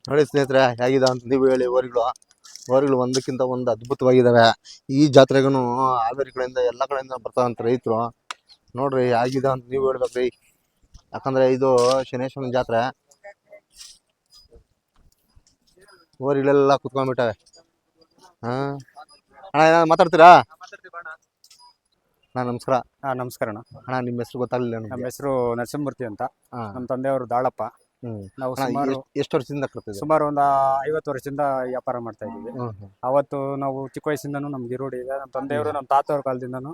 ನೋಡಿ ಸ್ನೇಹಿತರೆ, ಹೇಗಿದೆ ಅಂತ ನೀವು ಹೇಳಿ. ಓರಿಗಳು ಒಂದಕ್ಕಿಂತ ಒಂದು ಅದ್ಭುತವಾಗಿದ್ದಾವೆ. ಈ ಜಾತ್ರೆಗೂ ಹಾವೇರಿ ಕಡೆಯಿಂದ ಎಲ್ಲ ಕಡೆಯಿಂದ ಬರ್ತಾವಂತ ರೈತರು. ನೋಡ್ರಿ ಹೇಗಿದೆ ಅಂತ ನೀವು ಹೇಳ್ಬೇಕ್ರಿ. ಯಾಕಂದ್ರೆ ಇದು ಶನೇಶ್ವರನ ಜಾತ್ರೆ. ಓರಿಗಳೆಲ್ಲ ಕುತ್ಕೊಂಡ್ಬಿಟ್ಟವೆ. ಅಣ್ಣ ಏನಾದ್ರು ಮಾತಾಡ್ತೀರಾ? ನಮಸ್ಕಾರ. ನಮಸ್ಕಾರ ಅಣ್ಣ, ನಿಮ್ಮ ಹೆಸರು ಗೊತ್ತಾಗ್ಲಿಲ್ಲ. ನಮ್ಮ ಹೆಸರು ನರಸಿಂಹಮೂರ್ತಿ ಅಂತ. ನಮ್ಮ ತಂದೆಯವರು ದಾಳಪ್ಪ. ನಾವು ಎಷ್ಟು ವರ್ಷದಿಂದ ಕಟ್ತಿದ್ದೀವಿ? ಸುಮಾರು ಒಂದು 50 ವರ್ಷದಿಂದ ವ್ಯಾಪಾರ ಮಾಡ್ತಾ ಇದ್ದೀವಿ. ಅವತ್ತು ನಾವು ಚಿಕ್ಕ ವಯಸ್ಸಿಂದನೂ ನಮ್ಗೆ ಈರುಳ್ಳಿ ಇದೆ. ನಮ್ಮ ತಂದೆಯವರು ನಮ್ಮ ತಾತವ್ರ ಕಾಲದಿಂದನೂ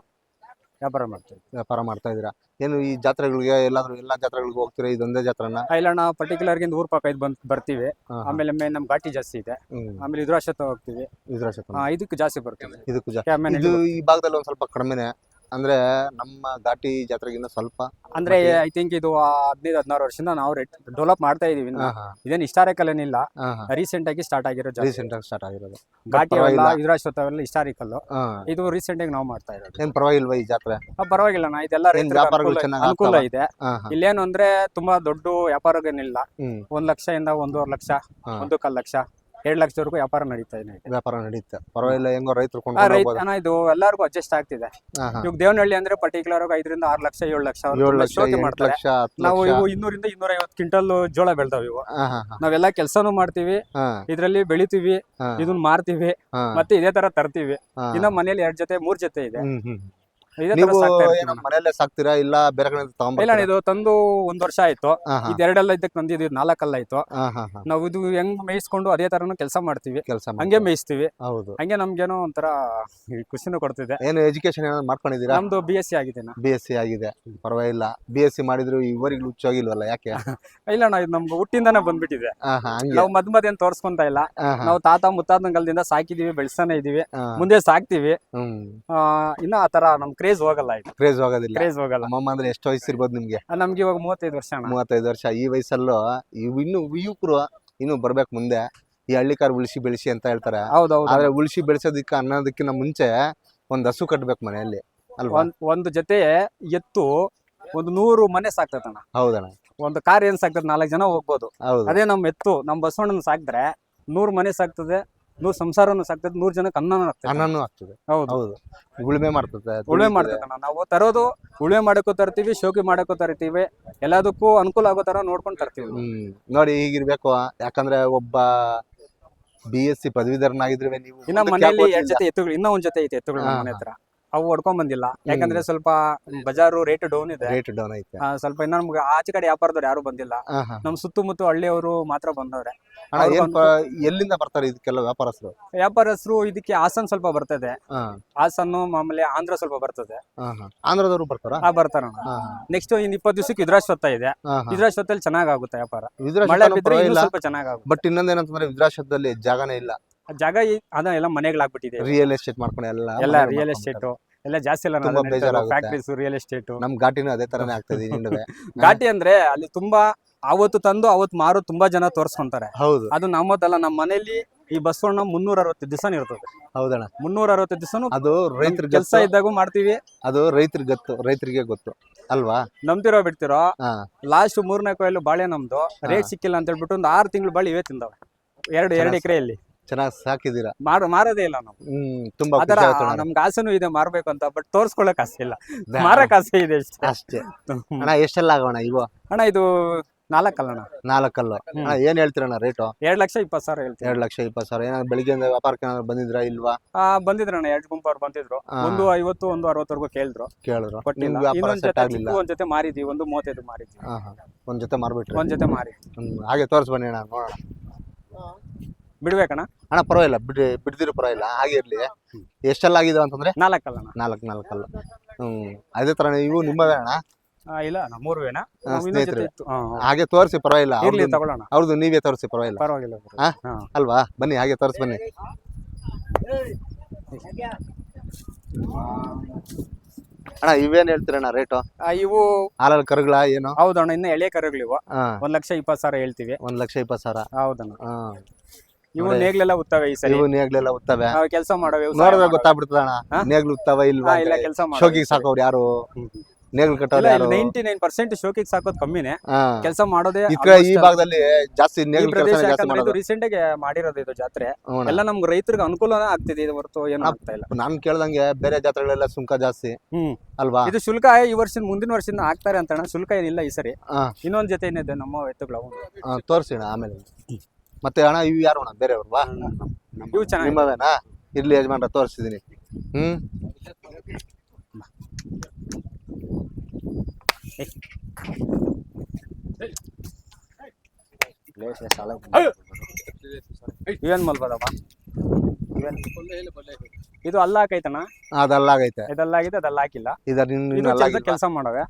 ವ್ಯಾಪಾರ ಮಾಡ್ತಾ ಇದ್ದೀರಾ? ಏನು ಈ ಜಾತ್ರೆಗಳಿಗೆ ಎಲ್ಲಾದ್ರೂ ಎಲ್ಲಾ ಜಾತ್ರೆಗಳಿಗೆ ಹೋಗ್ತೀರಾ? ಇದೊಂದೇ ಜಾತ್ರೆನ? ಇಲ್ಲ, ನಾವು ಪರ್ಟಿಕ್ಯುಲರ್ ಊರ್ ಪಕ್ಕ ಬರ್ತೀವಿ. ಆಮೇಲೆ ನಮ್ ಘಾಟಿ ಜಾಸ್ತಿ ಇದೆ. ಆಮೇಲೆ ಇದ್ರಾಶತ ಹೋಗ್ತೀವಿ. ಇದಕ್ಕೆ ಜಾಸ್ತಿ ಬರ್ತೀವಿ. ಇದು ಈ ಭಾಗದಲ್ಲಿ ಒಂದ್ ಸ್ವಲ್ಪ ಕಡಿಮೆನೆ ಅಂದ್ರೆ ನಮ್ಮ ಘಾಟಿ ಜಾತ್ರೆಗಿಂತ ಸ್ವಲ್ಪ ಅಂದ್ರೆ ಐ ಥಿಂಕ್ ಇದು 15-16 ವರ್ಷದಿಂದ ನಾವು ಡೆವಲಪ್ ಮಾಡ್ತಾ ಇದೀವಿ. ಇದೇನು ಹಿಸ್ಟಾರಿಕಲ್ ಏನಿಲ್ಲ, ರೀಸೆಂಟ್ ಆಗಿ ಸ್ಟಾರ್ಟ್ ಆಗಿರೋದು. ಘಾಟಿ ಇದ್ರಾಶತ ಹಿಸ್ಟಾರಿಕಲ್. ಇದು ರೀಸೆಂಟ್ ಆಗಿ ನಾವು ಮಾಡ್ತಾ ಇರೋದು. ಏನ್ ಪರವಾಗಿಲ್ವಾ ಈ ಜಾತ್ರೆ? ಪರವಾಗಿಲ್ಲ, ಇದೆಲ್ಲ ಅನುಕೂಲ ಇದೆ. ಇಲ್ಲೇನು ಅಂದ್ರೆ ತುಂಬಾ ದೊಡ್ಡ ವ್ಯಾಪಾರಗೇನಿಲ್ಲ. 1 ಲಕ್ಷದಿಂದ 1.5 ಲಕ್ಷ, 1.25 ಲಕ್ಷ, 2 ಲಕ್ಷದವರೆಗೂ ವ್ಯಾಪಾರ ನಡೀತಾ ಇದೆ. ಪರವಾಗಿಲ್ಲ, ಹೆಂಗೋ ರೈತರು ಇದು ಎಲ್ಲರಿಗೂ ಅಡ್ಜಸ್ಟ್ ಆಗ್ತಿದೆ. ಇವಾಗ ದೇವನಹಳ್ಳಿ ಅಂದ್ರೆ ಪರ್ಟಿಕ್ಯುಲರ್ 5ರಿಂದ 6 ಲಕ್ಷ, 7 ಲಕ್ಷ ಮಾಡ್ತಾರೆ. ನಾವು ಇವು 200ರಿಂದ 250 ಕ್ವಿಂಟಲ್ ಜೋಳ ಬೆಳ್ತಾವ. ಇವು ನಾವೆಲ್ಲ ಕೆಲ್ಸಾನು ಮಾಡ್ತೀವಿ, ಇದ್ರಲ್ಲಿ ಬೆಳಿತೀವಿ, ಇದನ್ನ ಮಾರ್ತೀವಿ, ಮತ್ತೆ ಇದೇ ತರ ತರ್ತೀವಿ. ಇನ್ನ ಮನೇಲಿ 2 ಜೊತೆ 3 ಜೊತೆ ಇದೆ. ಮನೆಯಲ್ಲೇ ಸಾಕ್ತೀರಾ ಇಲ್ಲ ಬೇರೆ ಕಡೆ ಇಲ್ಲ, ಇದು ತಂದು 1 ವರ್ಷ ಆಯ್ತು. ಇದೆರಡೆಲ್ಲ ಇದ್ದಕ್ಕೆ ನಂದಿದ್ದು 4 ಅಲ್ಲ ಆಯ್ತು. ನಾವು ಇದು ಹೆಂಗ್ ಮೇಯಿಸ್ಕೊಂಡು ಅದೇ ತರನು ಕೆಲಸ ಮಾಡ್ತೀವಿ, ಹಂಗೆ ಮೇಯಿಸ್ತೀವಿ. ಹಂಗೆ ನಮ್ಗೇನೋ ಒಂಥರ ಖುಷಿನೂ ಕೊಡ್ತಿದೆ. ಏನು ಎಜುಕೇಶನ್ ಏನಾದ್ರು ಮಾಡ್ಕೊಂಡಿದ್ದೀರಾ? ನಮ್ದು BSc ಆಗಿದೆ. BSc ಆಗಿದೆ, ಪರವಾಗಿಲ್ಲ. BSc ಮಾಡಿದ್ರು ಇವರಿಗೆ ಹುಚ್ಚಾಗಿಲ್ವಲ್ಲ, ಯಾಕೆ? ಇಲ್ಲ, ಇದು ನಮ್ಗೆ ಹುಟ್ಟಿಂದಾನೆ ಬಂದ್ಬಿಟ್ಟಿದೆ. ನಾವು ಮದ್ ಏನ್ ತೋರ್ಸ್ಕೊಂತ ಇಲ್ಲ. ನಾವು ತಾತ ಮುತ್ತಾತನ ಕಾಲದಿಂದ ಸಾಕಿದೀವಿ, ಬೆಳೆಸ್ತಾನೆ ಇದೀವಿ, ಮುಂದೆ ಸಾಕ್ತಿವಿ. ಇನ್ನ ಆತರ ನಮ್ ಕ್ರೇಜ್ ಹೋಗಲ್ಲ. ಕ್ರೇಜ್ ಹೋಗಲ್ಲ. ಅಮ್ಮ ಅಂದ್ರೆ ಎಷ್ಟು ವಯಸ್ಸು ಇರ್ಬೋದು ನಿಮ್ಗೆ? ನಮ್ಗೆ ಇವಾಗ 35 ವರ್ಷ. 35 ವರ್ಷ. ಈ ವಯಸ್ಸಲ್ಲೂ ಇನ್ನು ಯುವಕರು ಇನ್ನು ಬರ್ಬೇಕು ಮುಂದೆ. ಈ ಹಳ್ಳಿಕಾರ ಉಳಿಸಿ ಬೆಳೆಸಿ ಅಂತ ಹೇಳ್ತಾರೆ. ಆದ್ರೆ ಉಳಿಸಿ ಬೆಳೆಸೋದಕ್ಕೆ ಅನ್ನೋದಕ್ಕಿಂತ ಮುಂಚೆ ಒಂದ್ ಹಸು ಕಟ್ಬೇಕು ಮನೆಯಲ್ಲಿ ಅಲ್ವಾ? ಒಂದು ಜೊತೆ ಎತ್ತು 100 ಮನೆ ಸಾಕ್ತದಣ್ಣ. ಹೌದಣ್ಣ. ಒಂದು ಕಾರ್ ಏನ್ ಸಾಕ್ತದೆ, 4 ಜನ ಹೋಗ್ಬೋದು. ಅದೇ ನಮ್ ಎತ್ತು, ನಮ್ ಬಸವಣ್ಣನ ಸಾಕಿದ್ರೆ 100 ಮನೆ ಸಾಕ್ತದೆ, 100 ಸಂಸಾರನು ಸಾಕ್ತದೆ, 100 ಜನಕ್ಕೆ ಅನ್ನನೂ ಆಗ್ತದೆ. ಹೌದು, ಉಳುಮೆ ಮಾಡ್ತದೆ. ನಾವು ತರೋದು ಉಳುಮೆ ಮಾಡಕ್ಕೂ ತರ್ತೀವಿ, ಶೋಕಿ ಮಾಡಕ್ಕೂ ತರ್ತೀವಿ, ಎಲ್ಲದಕ್ಕೂ ಅನುಕೂಲ ಆಗೋ ತರ ನೋಡ್ಕೊಂಡು ತರ್ತೀವಿ. ನೋಡಿ, ಹೀಗಿರ್ಬೇಕು. ಯಾಕಂದ್ರೆ ಒಬ್ಬ BSc ಪದವೀಧರನಾಗಿದ್ರೆ ನೀವು ಇನ್ನ ಮನೆಯಲ್ಲಿ 2 ಜೊತೆ ಎತ್ತುಗಳು, ಇನ್ನೂ 1 ಜೊತೆ ಐತೆ ಎತ್ತುಗಳು ಮನೆ ಹತ್ರ. ಅವು ಹೊಡ್ಕೊಂಡ್ ಬಂದಿಲ್ಲ, ಯಾಕಂದ್ರೆ ಸ್ವಲ್ಪ ಬಜಾರು ರೇಟ್ ಡೌನ್ ಇದೆ. ಸ್ವಲ್ಪ ಇನ್ನ ನಮ್ಗೆ ಆಚೆ ಕಡೆ ವ್ಯಾಪಾರದವ್ರು ಯಾರು ಬಂದಿಲ್ಲ. ನಮ್ ಸುತ್ತಮುತ್ತ ಹಳ್ಳಿಯವರು ಮಾತ್ರ ಬಂದವ್ರೆ. ಎಲ್ಲಿಂದ ಬರ್ತಾರೆ ಇದಕ್ಕೆಲ್ಲ ವ್ಯಾಪಾರಸ್ಥರು? ಇದಕ್ಕೆ ಹಾಸನ್ ಸ್ವಲ್ಪ ಬರ್ತದೆ, ಹಾಸನ್ನು, ಆಮೇಲೆ ಆಂಧ್ರ ಸ್ವಲ್ಪ ಬರ್ತದೆ. ಆಂಧ್ರದವರು ಬರ್ತಾರ? ಬರ್ತಾರ. ನೆಕ್ಸ್ಟ್ ಇನ್ 20 ದಿವಸಕ್ಕೆ ವಿದ್ರಾಶ್ವತ್ಥ ಇದೆ. ವಿದ್ರಾಶ್ವತ್ತಲ್ಲಿ ಚೆನ್ನಾಗುತ್ತೆ ವ್ಯಾಪಾರ, ಮಳೆ ಬಿದ್ರೆ ಸ್ವಲ್ಪ ಚೆನ್ನಾಗುತ್ತೆ. ಬಟ್ ಇನ್ನೊಂದೇನಂತಂದ್ರೆ ವಿದ್ರಾಶ್ವತ್ತದಲ್ಲಿ ಜಾಗನೇ ಇಲ್ಲ. ಜಾಗ ಅದೆಲ್ಲ ಮನೆಗಳಾಗ್ಬಿಟ್ಟಿದೆ. ರಿಯಲ್ ಎಸ್ಟೇಟ್ ಮಾಡ್ಕೊಂಡು ಎಲ್ಲ ರಿಯಲ್ ಎಸ್ಟೇಟ್ ಎಲ್ಲ ಜಾಸ್ತಿ ಇಲ್ಲ. Factories, real estate. ನಮ್ ಘಾಟಿನೂ ಅದೇ ತರನೇ ಆಗ್ತದೆ. ಘಾಟಿ ಅಂದ್ರೆ ಅಲ್ಲಿ ತುಂಬಾ ಅವತ್ತು ತಂದು ಅವತ್ತು ಮಾರು ತುಂಬಾ ಜನ ತೋರ್ಸ್ಕೊಂತಾರೆ. ಹೌದು, ಅದು ನಮ್ಮದಲ್ಲ. ನಮ್ಮ ಮನೇಲಿ ಈ ಬಸವಣ್ಣ 360 ದಿವಸ ಇರ್ತದೆ. ಹೌದಣ್ಣ. 360 ದಿವಸನು ಅದು ರೈತರ ಕೆಲಸ ಇದ್ದಾಗೂ ಮಾಡ್ತೀವಿ. ಅದು ರೈತರಿಗೆ ಗೊತ್ತು ಅಲ್ವಾ? ನಂಬ್ತಿರೋ ಬಿಡ್ತಿರೋ, ಲಾಸ್ಟ್ 3ನೇ ಕೊಯ್ಲು ಬಾಳೆ ನಮ್ದು ರೇಟ್ ಸಿಕ್ಕಿಲ್ಲ ಅಂತ ಹೇಳ್ಬಿಟ್ಟು ಒಂದು 6 ತಿಂಗಳು ಬಾಳೆ ಇವೇ ತಿಂದವೆ. 2 ಎಕರೆಯಲ್ಲಿ ಚೆನ್ನಾಗಿ ಸಾಕಿದೀರಾ? ಮಾರೋದೇ ಇಲ್ಲ ನಾವು. ತುಂಬಾ ನಮ್ಗೆ ಆಸೆನೂ ಇದೆ ಮಾರ್ಬೇಕು ಅಂತ, ಬಟ್ ತೋರ್ಸ್ಕೊಳಕ್ ಆಸೆ ಇಲ್ಲ, ಮಾರಕ್ ಆಸೆ ಇದೆ ಅಷ್ಟೇ. ಅಣ್ಣ, ಎಷ್ಟೆಲ್ಲ ಆಗೋಣ ಇವು? ಅಣ್ಣ, ಇದು 4 ಅಲ್ಲಣ್ಣ. 4 ಅಲ್ಲ. ಏನ್ ಹೇಳ್ತೀರಣ್ಣ ರೇಟು? 2,20,000 ಹೇಳ್ತೀವಿ. 2,20,000. ಏನಾದ್ರು ಬೆಳಿಗ್ಗೆ ವ್ಯಾಪಾರಕ್ಕೆ ಏನಾದ್ರು ಬಂದಿದ್ರಾ ಇಲ್ವಾ? ಬಂದಿದ್ರಣ್ಣ, 2 ಗುಂಪವ್ರು ಬಂದಿದ್ರು. ಒಂದು 50, ಒಂದು 60 ಕೇಳಿದ್ರು. ಒಂದ್ ಜೊತೆ ಮಾರಿದ್ವಿ, ಒಂದು 35 ಮಾರಿದ್ವಿ. ಒಂದ್ ಜೊತೆ ಮಾರ್ಬಿಟ್ರಿ? ಒಂದ್ ಜೊತೆ ಮಾರಿ. ಹಾಗೆ ತೋರ್ಸ್ ಬನ್ನಿ ಅಣ್ಣ, ನೋಡೋಣ. ಬಿಡ್ಬೇಕಣ್ಣ? ಅಣ್ಣ ಪರವಾಗಿಲ್ಲ, ಬಿಡ್ದಿರು ಪರವಾಗಿಲ್ಲ, ಹಾಗೆ ಇರ್ಲಿ. ಎಷ್ಟೆಲ್ಲ ಆಗಿದೆ ಅಂತಂದ್ರೆ? 4 ಅಲ್ಲ. 4 ಅಲ್ಲ. ಅದೇ ತರ ಇವು ನಿಮ್ಮವೇ ಅಣ್ಣ? ಇಲ್ಲ, ನಮ್ಮೂರ್ವೇನಾ? ಹಾಗೆ ತೋರಿಸಿ, ಪರವಾಗಿಲ್ಲ. ತಗೊಳ್ಳೋಣ. ಅವ್ರದ್ದು ನೀವೇ ತೋರಿಸಿ, ಪರವಾಗಿಲ್ಲ ಅಲ್ವಾ? ಬನ್ನಿ, ಹಾಗೆ ತೋರಿಸಿ ಬನ್ನಿ. ಅಣ್ಣ, ಇವೇನ್ ಹೇಳ್ತೀರಣ್ಣ ರೇಟು? ಇವು ಹಾಲಲ್ಲಿ ಕರುಗಳ ಏನು? ಹೌದಣ್ಣ, ಇನ್ನು ಎಳೆ ಕರುಗಳಿವು. 1,20,000 ಹೇಳ್ತೀವಿ. 1,20,000. ಹೌದಣ್ಣ. ಇವು ನೇಗ್ಲೆಲ್ಲ ಉತ್ತವೆ. ಈ ಸರಿ ನೇಗ್ಲೆಲ್ಲ ಉತ್ತವೆ. ಕೆಲಸ ಮಾಡವೆ, ನೋಡಿದ್ರೆ ಗೊತ್ತಾಗ್ಬಿಡ್ತದ ಅಣ್ಣ, ನೇಗ್ಲು ಉತ್ತವ ಇಲ್ವಾ? ಇಲ್ಲ, ಕೆಲಸ ಶೋಕಿಗೆ ಸಾಕೋರು ಯಾರು? ನೇಗಿಲು ಕಟ್ಟೋರು ಯಾರು 99% ಶೋಕಿಗೆ ಸಾಕೋದು ಕಮ್ಮಿನೇ, ಹಾ. ಕೆಲಸ ಮಾಡೋದೇ ಈ ಭಾಗದಲ್ಲಿ ಜಾಸ್ತಿ ನೇಗಿಲು ಕೆಲಸ ಜಾಸ್ತಿ ಮಾಡೋದು. ರೀಸೆಂಟ್ ಆಗಿ ಮಾಡಿರೋದು ಇದು ಜಾತ್ರೆ ಹ್ಞೂ. ಎಲ್ಲ ನಮ್ಗೆ ರೈತರಿಗೆ ಅನುಕೂಲನೇ ಆಗ್ತಿದೆ, ಇದು ಹೊರತು ಏನು ಆಗ್ತಾ ಇಲ್ಲ. ನಾನ್ ಕೇಳ್ದಂಗೆ ಬೇರೆ ಜಾತ್ರೆಗಳೆಲ್ಲ ಸುಂಕ ಜಾಸ್ತಿ ಅಲ್ವಾ? ಇದು ಶುಲ್ಕ ಈ ವರ್ಷದ ಮುಂದಿನ ವರ್ಷದಿಂದ ಹಾಕ್ತಾರೆ ಅಂತ ಅಣ್ಣ. ಶುಲ್ಕ ಏನಿಲ್ಲ ಈ ಸರಿ. ಇನ್ನೊಂದ್ ಜೊತೆ ಏನಿದೆ ನಮ್ಮ ಎತ್ತುಗಳು ತೋರಿಸಿ ಆಮೇಲೆ. ಮತ್ತೆ ಅಣ್ಣ ಇವು ಯಾರು ಅಣ್ಣ ಬೇರೆಯವ್ರವಾ? ಇವು ಚೆನ್ನಾಗಿ ನಿಮ್ಮವೇನಾ? ಇರ್ಲಿ ಯಜಮಾನ್ರ ತೋರಿಸ್ತಿದ್ದೀನಿ. ಇವೇನ್ ಮಲ್ಬೋದಮ್ಮ? ಇದು ಅಲ್ಲ ಹಾಕೈತಣ್ಣ, ಅದಲ್ಲಾಗೈತೆ, ಇದಲ್ಲಾಗಿದೆ, ಅದಲ್ಲ ಹಾಕಿಲ್ಲ. ಕೆಲಸ ಮಾಡವೆ.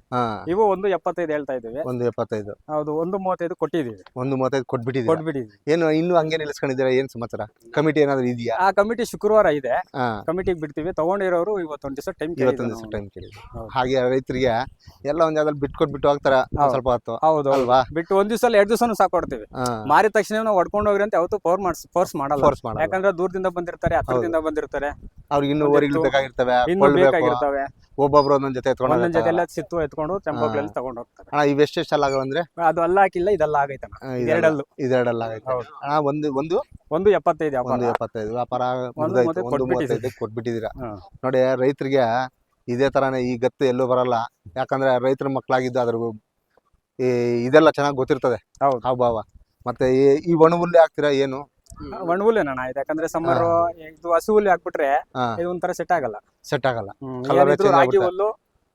ಇವು 1.75 ಹೇಳ್ತಾ ಇದೀವಿ. 1.75. ಹೌದು, 1.35 ಕೊಟ್ಟಿದೀವಿ. 1.35 ಕೊಟ್ಬಿಟ್ಟಿದ್ದೀವಿ. ಏನು ಇನ್ನು ಹಂಗೆ ನಿಲ್ಸ್ಕೊಂಡಿದ್ದೀರಾ? ಏನ್ ಸಮಾಚಾರ? ಕಮಿಟಿ ಏನಾದ್ರು ಇದೆಯಾ? ಆ ಕಮಿಟಿ ಶುಕ್ರವಾರ ಇದೆ, ಕಮಿಟಿಗೆ ಬಿಡ್ತೀವಿ. ತಗೊಂಡಿರೋರು ಇವತ್ತೊಂದ್ ದಿವಸ ಟೈಮ್ ಕೇಳಿದ್ವಿ. ಹಾಗೆ ರೈತರಿಗೆ ಎಲ್ಲ ಒಂದ್ ಜಾಗದಲ್ಲಿ ಬಿಟ್ಕೊಟ್ಬಿಟ್ಟು ಹೋಗ್ತಾರ ಸ್ವಲ್ಪ ಹೊತ್ತು. ಹೌದು ಅಲ್ವಾ? ಬಿಟ್ಟು ಒಂದ್ ದಿವಸ 2 ದಿವಸನೂ ಸಾಕೊಡ್ತೀವಿ. ಮಾರಿದ ತಕ್ಷಣ ನಾವು ಹೊಡ್ಕೊಂಡು ಹೋಗ್ರಿ ಅಂತ ಯಾವತ್ತೂ ಫೋರ್ಸ್ ಮಾಡಲ್ಲ. ಯಾಕಂದ್ರೆ ದೂರದಿಂದ ಬಂದಿರ್ತಾರೆ, ಹತ್ತಿರದಿಂದ ಬಂದಿರ್ತಾರೆ, ಅವ್ರಿಗೆ ಇನ್ನೂ ಊರಿಗೆ ಬೇಕಾಗಿರ್ತವೆ, ಒಬ್ಬೊಬ್ರು ಒಂದೊಂದ್ ಜೊತೆ ಎಲ್ಲ ಸಿತ್ತು ಎತ್ಕೊಂಡು ಟೆಂಪೋಗಳಲ್ಲಿ ತಗೊಂಡು ಹೋಗ್ತಾರೆ. ಇವೆಷ್ಟೆಷ್ಟಲ್ಲ ಅಂದ್ರೆ ಅದು ಅಲ್ಲ ಹಾಕಿಲ್ಲ, ಇದೆಲ್ಲ ಆಗೈತೆ. ಇದೆರಡಲ್ಲ ಆಗೈತೆ. ಒಂದು 1.75 ವ್ಯಾಪಾರ 1.35 ಕೊಟ್ಬಿಟ್ಟಿದ್ದೀರಾ. ನೋಡಿ, ರೈತರಿಗೆ ಇದೇ ತರಾನೇ ಈ ಗತ್ತು ಎಲ್ಲೂ ಬರಲ್ಲ. ಯಾಕಂದ್ರೆ ರೈತರ ಮಕ್ಕಳಾಗಿದ್ದು ಅದ್ರ ಇದೆಲ್ಲ ಚೆನ್ನಾಗಿ ಗೊತ್ತಿರ್ತದೆ ಹಾವಭಾವ. ಮತ್ತೆ ಈ ಒಣ ಹುಲ್ಲೆ ಹಾಕ್ತೀರಾ? ಏನು ಒಣ ಹುಲ್ಲೇನಣ್ಣ ಇದು? ಯಾಕಂದ್ರೆ ಸಮ್ಮರ್ ಇದು ಹಸು ಹುಲ್ಲು ಹಾಕ್ಬಿಟ್ರೆ ಇದು ಒಂಥರ ಸೆಟ್ ಆಗಲ್ಲ. ರಾಗಿ ಹುಲ್ಲು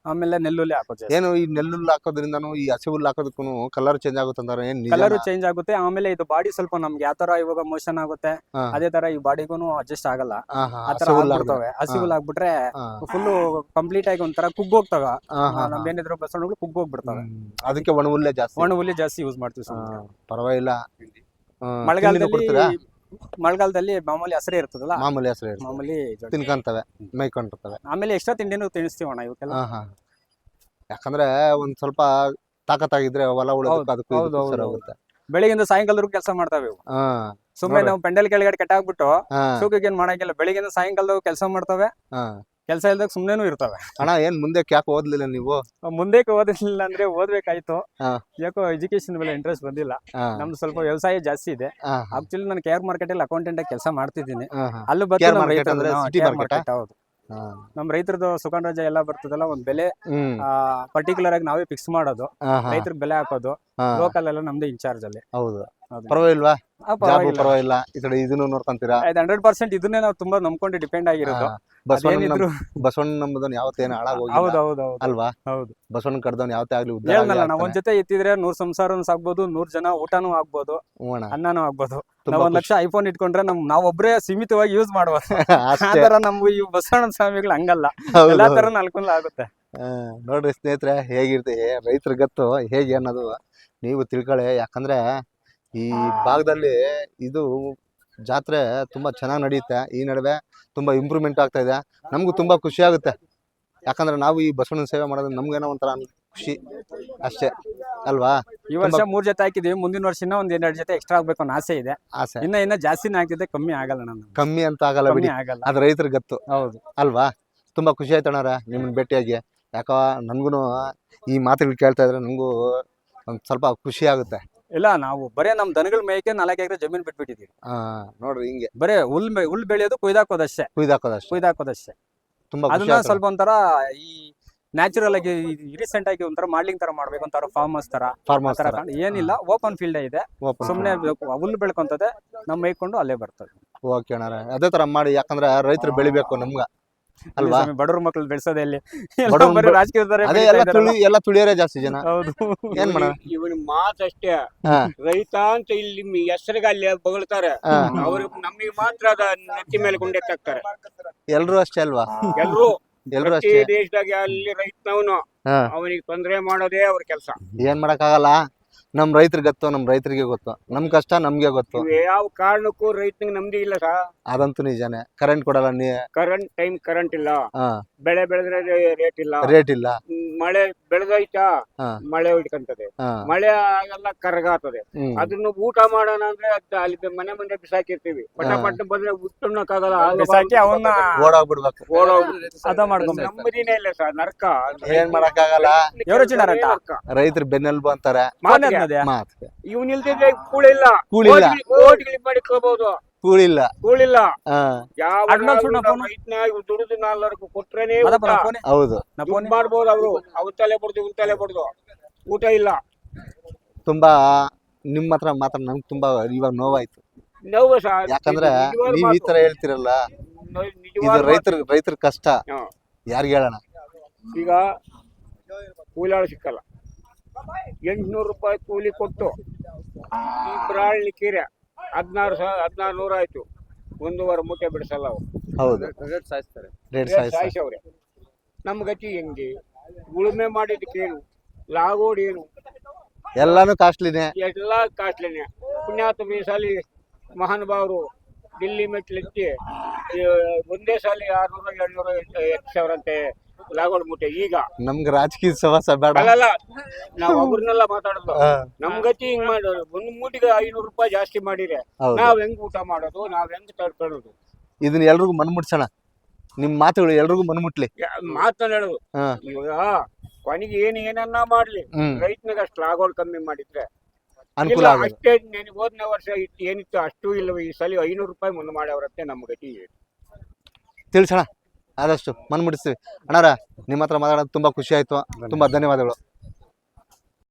ಆಮೇಲೆ ನೆಲ್ಲುಲ್ಲೆ ಹಾಕೋದು. ಏನು ಈ ನೆಲ್ಲುಲ್ಲು ಹಾಕೋದ್ರಿಂದನೂ ಈ ಹಸಿ ಹುಲ್ಲು ಹಾಕೋದಕ್ಕೂ ಕಲರ್ ಚೇಂಜ್ ಆಗುತ್ತೆ ಅಂತಾರೆ? ಕಲರ್ ಚೇಂಜ್ ಆಗುತ್ತೆ. ಆಮೇಲೆ ಇದು ಬಾಡಿ ಸ್ವಲ್ಪ ನಮ್ಗೆ ಯಾವ ತರ ಇವಾಗ ಮೋಷನ್ ಆಗುತ್ತೆ ಅದೇ ತರ ಈ ಬಾಡಿಗೂ ಅಡ್ಜಸ್ಟ್ ಆಗಲ್ಲ. ಆತರ ಆಗ್ಬಿಡ್ತವೆ. ಹಸಿ ಹುಲ್ಲು ಹಾಕ್ಬಿಟ್ರೆ ಫುಲ್ ಕಂಪ್ಲೀಟ್ ಆಗಿ ಒಂಥರ ಕುಗ್ಗೋಗ್ತಾವ. ನಮ್ದೇನಿದ್ರು ಬಸವಣ್ಣಗಳು ಕುಗ್ಗೋಗ್ಬಿಡ್ತವೆ. ಅದಕ್ಕೆ ಒಣ ಹುಲ್ಲೆ ಜಾಸ್ತಿ ಯೂಸ್ ಮಾಡ್ತೀವಿ. ಪರವಾಗಿಲ್ಲ. ಮಳೆಗಾಲದಲ್ಲಿ ಮಾಮೂಲಿ ಹಸಿರೇ ಇರ್ತದಲ್ಲ, ಮಾಮೂಲಿ ತಿನ್ಕೊಂತವೆ, ಮೈಕೊಂಡಿರ್ತವೆ. ಆಮೇಲೆ ಎಕ್ಸ್ಟ್ರಾ ತಿಂಡಿನೂ ತಿನ್ನಿಸ್ತೀವಿ ಅಣ್ಣ ಇವಕ್ಕೆಲ್ಲ. ಯಾಕಂದ್ರೆ ಒಂದ್ ಸ್ವಲ್ಪ ತಾಕತ್ತಾಗಿದ್ರೆ ಹೊಲ ಉಳಿದಕ್ಕೆ. ಬೆಳಿಗ್ಗೆ ಸಾಯಂಕಾಲದವರೆಗೂ ಕೆಲಸ ಮಾಡ್ತಾವೆ. ಸುಮ್ಮನೆ ನಾವು ಪೆಂಡಲ್ ಕೆಳಗಡೆ ಕಟ್ಟಾಕ್ಬಿಟ್ಟು ಶೋಕಿಗೆ ಏನ್ ಮಾಡಂಗಿಲ್ಲ. ಬೆಳಿಗ್ಗೆ ಸಾಯಂಕಾಲದಾಗ ಕೆಲಸ ಮಾಡ್ತವೆ. ಕೆಲಸ ಇಲ್ದಾಗ ಸುಮ್ನೆನೂ ಇರ್ತವೆ. ಅಣ್ಣ ಏನ್ ಮುಂದೆ ಯಾಕೆ ಓದ್ಲಿಲ್ಲ ನೀವು? ಮುಂದೆ ಓದಿಲ್ಲ ಅಂದ್ರೆ ಓದ್ಬೇಕಾಯ್ತು. ಯಾಕೋ ಎಜುಕೇಶನ್ ಮೇಲೆ ಇಂಟ್ರೆಸ್ಟ್ ಬಂದಿಲ್ಲ. ನಮ್ದು ಸ್ವಲ್ಪ ವ್ಯವಸಾಯ ಜಾಸ್ತಿ ಇದೆ. ಆಕ್ಚುಲಿ ನಾನು ಕೇರ್ ಮಾರ್ಕೆಟ್ ಅಲ್ಲಿ ಅಕೌಂಟೆಂಟ್ ಆಗಿ ಕೆಲಸ ಮಾಡ್ತಿದ್ದೀನಿ. ಅಲ್ಲಿ ಹೌದು, ನಮ್ ರೈತರದ್ದು ಸುಖಾನ್ ಎಲ್ಲ ಬರ್ತದಲ್ಲ, ಒಂದ್ ಬೆಲೆ ಪರ್ಟಿಕ್ಯುಲರ್ ಆಗಿ ನಾವೇ ಫಿಕ್ಸ್ ಮಾಡೋದು, ರೈತರಿಗೆ ಬೆಲೆ ಹಾಕೋದು. ಲೋಕಲ್ ಎಲ್ಲ ನಮ್ದೇ ಇನ್ಚಾರ್ಜ್ ಅಲ್ಲಿ. ಹೌದು, ಪರವಾಗಿಲ್ವಾ? ಪರವಾಗಿಲ್ಲ. ಈ ಕಡೆ ಇದನ್ನು ನೋಡ್ಕೊಂತೀರಾ? 100% ಇದನ್ನೇ ನಾವು ತುಂಬಾ ನಂಬ್ಕೊಂಡು ಡಿಪೆಂಡ್ ಆಗಿರೋದು. ಬಸವಣ್ಣ ನಮ್ಮದನ್ ಯಾವತ್ತೇನು ಹಾಳಾಗೋಗಿಲ್ಲ ಅಲ್ವಾ? ಹೌದು, ಬಸವಣ್ಣ ಕಡ್ದವ್ನ ಯಾವತ್ತೇ ಆಗ್ಲಿ ನಾವ್ ಒಂದ್ ಜೊತೆ ಎತ್ತಿದ್ರೆ 100 ಸಂಸಾರನೂ ಸಾಕ್ಬೋದು, 100 ಜನ ಊಟನೂ ಆಗ್ಬೋದು, ಅನ್ನನೂ ಆಗ್ಬೋದು. ನಾವ್ 1 ಲಕ್ಷ ಐಫೋನ್ ಇಟ್ಕೊಂಡ್ರೆ ನಾವೊಬ್ರೇ ಸೀಮಿತವಾಗಿ ಯೂಸ್ ಮಾಡ್ಬೋದು. ಆತರ ನಮ್ಗೆ ಈ ಬಸವಣ್ಣ ಸ್ವಾಮಿಗಳು ಹಂಗಲ್ಲ, ಎಲ್ಲಾ ತರ ಅನುಕೂಲ ಆಗುತ್ತೆ. ನೋಡ್ರಿ ಸ್ನೇಹಿತರೆ, ಹೇಗಿರುತ್ತೆ ರೈತರ ಗತ್ತು ಹೇಗೆ ಅನ್ನೋದು ನೀವು ತಿಳ್ಕೊಳ್ಳಿ. ಯಾಕಂದ್ರೆ ಈ ಭಾಗದಲ್ಲಿ ಇದು ಜಾತ್ರೆ ತುಂಬಾ ಚೆನ್ನಾಗಿ ನಡೆಯುತ್ತೆ. ಈ ನಡುವೆ ತುಂಬಾ ಇಂಪ್ರೂವ್ಮೆಂಟ್ ಆಗ್ತಾ ಇದೆ. ನಮಗೂ ತುಂಬಾ ಖುಷಿ ಆಗುತ್ತೆ. ಯಾಕಂದ್ರೆ ನಾವು ಈ ಬಸವಣ್ಣನ ಸೇವೆ ಮಾಡೋದು ನಮ್ಗೇನೋ ಒಂಥರ ಖುಷಿ ಅಷ್ಟೇ ಅಲ್ವಾ? ಈ ವರ್ಷ 3 ಜೊತೆ ಹಾಕಿದೀವಿ. ಮುಂದಿನ ವರ್ಷ ಒಂದ್ 2 ಜೊತೆ ಎಕ್ಸ್ಟ್ರಾ ಆಗ್ಬೇಕು ಅನ್ನೋ ಆಸೆ ಇದೆ. ಇನ್ನ ಜಾಸ್ತಿನೇ ಆಗ್ತಿದೆ, ಕಮ್ಮಿ ಆಗಲ್ಲ. ಕಮ್ಮಿ ಅಂತ ಆಗಲ್ಲ ಬಿಡಿ, ಅದು ರೈತರ ಗತ್ತು. ಹೌದು ಅಲ್ವಾ? ತುಂಬಾ ಖುಷಿ ಆಯ್ತು ಅಣ್ಣಾರ ನಿಮ್ಮನ್ನ ಭೇಟಿಯಾಗಿ. ಯಾಕ ನನ್ಗೂ ಈ ಮಾತುಗಳು ಕೇಳ್ತಾ ಇದ್ರೆ ನಂಗೂ ಒಂದ್ ಸ್ವಲ್ಪ ಖುಷಿ ಆಗುತ್ತೆ. ಇಲ್ಲ, ನಾವು ಬರೇ ನಮ್ ದನಗಳ ಮೇಯಕ್ಕೆ 4 ಎಕರೆ ಜಮೀನ್ ಬಿಟ್ಬಿಟ್ಟಿದೀವಿ. ನೋಡ್ರಿ, ಹಿಂಗೆ ಬರೇ ಹುಲ್ ಬೆಳೆಯೋದು, ಕುಯ್ದಾಕೋದಷ್ಟೇ. ತುಂಬಾ ಅದನ್ನ ಸ್ವಲ್ಪ ಒಂಥರ ಈ ನ್ಯಾಚುರಲ್ ಆಗಿ ರೀಸೆಂಟ್ ಆಗಿ ಒಂಥರ ಮಾಡ್ಲಿಂಗ್ ತರ ಮಾಡ್ಬೇಕು, ಒಂಥರ ಫಾರ್ಮರ್ಸ್ ತರ ಏನಿಲ್ಲ. ಓಪನ್ ಫೀಲ್ಡ್ ಇದೆ, ಸುಮ್ನೆ ಹುಲ್ಲು ಬೆಳ್ಕೊಂತದೆ, ನಮ್ ಮೇಯ್ಕೊಂಡು ಅಲ್ಲೇ ಬರ್ತದೆ. ಓಕೆ ಅಣ್ಣ, ಅದೇ ತರ ಮಾಡಿ. ಯಾಕಂದ್ರೆ ರೈತರು ಬೆಳಿಬೇಕು ನಮ್ಗ ಅಲ್ವಾ? ಬಡವ್ರ ಮಕ್ಳು ಬೆಳೆಸೋದೇ ಅಲ್ಲಿ. ಎಲ್ಲ ತುಳಿಯೋರೇ ಜಾಸ್ತಿ ಜನ. ಹೌದು, ಏನ್ ಮಾಡ ಇವನ್ ಮಾತಷ್ಟೇ. ರೈತ ಅಂತ ಇಲ್ಲಿ ಹೆಸರಿಗೆ ಅಲ್ಲಿ ಬಗಳ್ತಾರೆ, ಅವ್ರು ನಮಗೆ ಮಾತ್ರ ಅದ ನೆತ್ತಿ ಮೇಲೆ ಗುಂಡೆತ್ತಾಕ್ತಾರೆ. ಎಲ್ರು ಅಷ್ಟೇ ಅಲ್ವಾ? ಎಲ್ರು ದೇಶದಾಗ ಅಲ್ಲಿ ರೈತನವನು ಅವನಿಗೆ ತೊಂದರೆ ಮಾಡೋದೇ ಅವ್ರ ಕೆಲಸ. ಏನ್ ಮಾಡಕ್ ಆಗಲ್ಲ. ನಮ್ ರೈತರಿಗೆ ಗೊತ್ತು, ನಮ್ ರೈತರಿಗೆ ಗೊತ್ತು, ನಮ್ ಕಷ್ಟ ನಮ್ಗೆ ಗೊತ್ತು. ಯಾವ ಕಾರಣಕ್ಕೂ ರೈತನಿಗೆ ನಮ್ದಿ ಇಲ್ಲ ಸರ್. ಅದಂತೂ ನಿಜಾನೇ. ಕರೆಂಟ್ ಕೊಡಲ್ಲ ಕರೆಂಟ್ ಇಲ್ಲ, ಬೆಳೆ ಬೆಳೆದ್ರೆ ರೇಟ್ ಇಲ್ಲ, ರೇಟ್ ಇಲ್ಲ. ಮಳೆ ಬೆಳೆದೈತಾ ಹಾ. ಮಳೆ ಹೊಡ್ಕಂತದೆ, ಮಳೆ ಎಲ್ಲ ಕರಗಾತದೆ. ಅದನ್ನ ಊಟ ಮಾಡೋಣ ಅಂದ್ರೆ ಅಲ್ಲಿ ಮನೆ ಮುಂದೆ ಬಿಸಾಕಿರ್ತೀವಿ, ಪಟ ಬಂದ್ರೆ ಉಟ್ಟಕ್ಕಾಗಲ್ಲ, ಬಿಸಾಕಿ ಅವನ್ನ ಓಡೋಗ್ಬಿಡ್ಬೇಕು. ಅದ ಮಾಡ್ಕೊಂಡ್ ನೆಮ್ಮದಿನೇ ಇಲ್ಲ ಸರ್, ನರ್ಕ. ಏನ್ ಮಾಡಕ್ಕಾಗಲ್ಲ, ನರಕ. ರೈತರು ಬೆನ್ನೆಲುಬು ಅಂತಾರೆ. ಇವ್ನ ಇಲ್ದಿದ್ರೆ ಕೂಳಿಲ್ಲ, ಕೋಟಿಗಳು ಮಾಡಿಕೋಬಹುದು, ಕೂಳಿಲ್ಲ. ಯಾವ ದುಡಿದು ನಾಲ್ಕು ಕೊಟ್ರೇನೆ ಹೌದು ಮಾಡ್ಬೋದು. ಅವರು ಅವ್ರ ತಲೆ ಬಡ್ದು ಇವ್ನ ತಲೆ ಬಡ್ದು ಊಟ ಇಲ್ಲ. ತುಂಬಾ ನಿಮ್ಮ ಹತ್ರ ಮಾತ್ರ ನಂಗೆ ತುಂಬಾ ಇವಾಗ ನೋವಾಯ್ತು. ನೋವು ಸರ್, ಯಾಕಂದ್ರೆ ನೀವ್ ಈ ತರ ಹೇಳ್ತಿರಲ್ಲ, ಇದು ರೈತರ ಕಷ್ಟ ಯಾರಿಗೆ ಹೇಳೋಣ. ಈಗ ಕೂಲಿಯಾಳು ಸಿಕ್ಕಲ್ಲ, 800 ರೂಪಾಯಿ ಕೂಲಿ ಕೊಟ್ಟು ಈ ಬ್ರಾಳ್ಳಿ ಕೀರೆ 1600 ಆಯ್ತು, 1.5 ಮೂಟೆ ಬಿಡಿಸಲ್ಲ ಅವ್ರು. ಹೌದು, ಸಾಯಿಸವ್ರೆ. ನಮ್ ಗತಿ ಹೆಂಗೆ? ಉಳುಮೆ ಮಾಡಿದಕ್ಕೇನು, ಲಾಗೋಡ್ ಏನು, ಎಲ್ಲಾನು ಕಾಸ್ಟ್ಲಿನೇ, ಎಲ್ಲ ಕಾಸ್ಟ್ಲಿನೇ. ಪುಣ್ಯಾತ್ಮ ಈ ಸಾಲಿ ಮಹಾನುಭಾವರು ದಿಲ್ಲಿ ಮೆಟ್ಲೆತ್ತಿ ಒಂದೇ ಸಾಲಿ 600-700 8,000 ಅಂತೆ ಲಾಗೋಡ್ ಮೂಟೆ. ಈಗ ನಮ್ಗೆ ರಾಜಕೀಯ ಸವಾಸ ಬೇಡ, ಅಲ್ಲಲ್ಲ, ನಾವ್ ಒಬ್ರನ್ನೆಲ್ಲ ಮಾತಾಡೋದು. ನಮ್ ಗತಿ ಹಿಂಗ್ ಮಾಡೋದು, 1 ಮೂಟಿಗೆ 500 ರೂಪಾಯಿ ಜಾಸ್ತಿ ಮಾಡಿದ್ರೆ ನಾವ್ ಹೆಂಗ್ ಊಟ ಮಾಡೋದು, ನಾವ್ ಹೆಂಗ್ ತಡ್ಕೊಳ್ಳೋದು? ಇದನ್ನ ಎಲ್ರಿಗೂ ಮನ್ಮುಟ್ಸೋಣ. ನಿಮ್ ಮಾತುಗಳು ಎಲ್ರಿಗೂ ಮನ್ಮುಟ್ಲಿ. ಮಾತನಾಡೋದು ಇವಾಗ ಕೊನೆಗೆ ಏನನ್ನ ಮಾಡ್ಲಿ, ರೈತನಿಗೆ ಅಷ್ಟು ಲಾಗೋಡ್ ಕಮ್ಮಿ ಮಾಡಿದ್ರೆ ಅನುಕೂಲ. ಅಷ್ಟೇ. ಹೋದ್ನೇ ವರ್ಷ ಏನಿತ್ತು ಅಷ್ಟು ಇಲ್ಲವ, ಈ ಸಲ 500 ರೂಪಾಯಿ ಮುಂದೆ ಮಾಡ್ಯಾವ್ರತ್ತೆ. ನಮ್ ಗತಿ ತಿಳಿಸೋಣ, ಆದಷ್ಟು ಮನ್ಮುಟ್ಟಿಸ್ತೀವಿ. ಅಣ್ಣಾರ, ನಿಮ್ಮ ಹತ್ರ ಮಾತಾಡೋದು ತುಂಬಾ ಖುಷಿ ಆಯ್ತು. ತುಂಬಾ ಧನ್ಯವಾದಗಳು.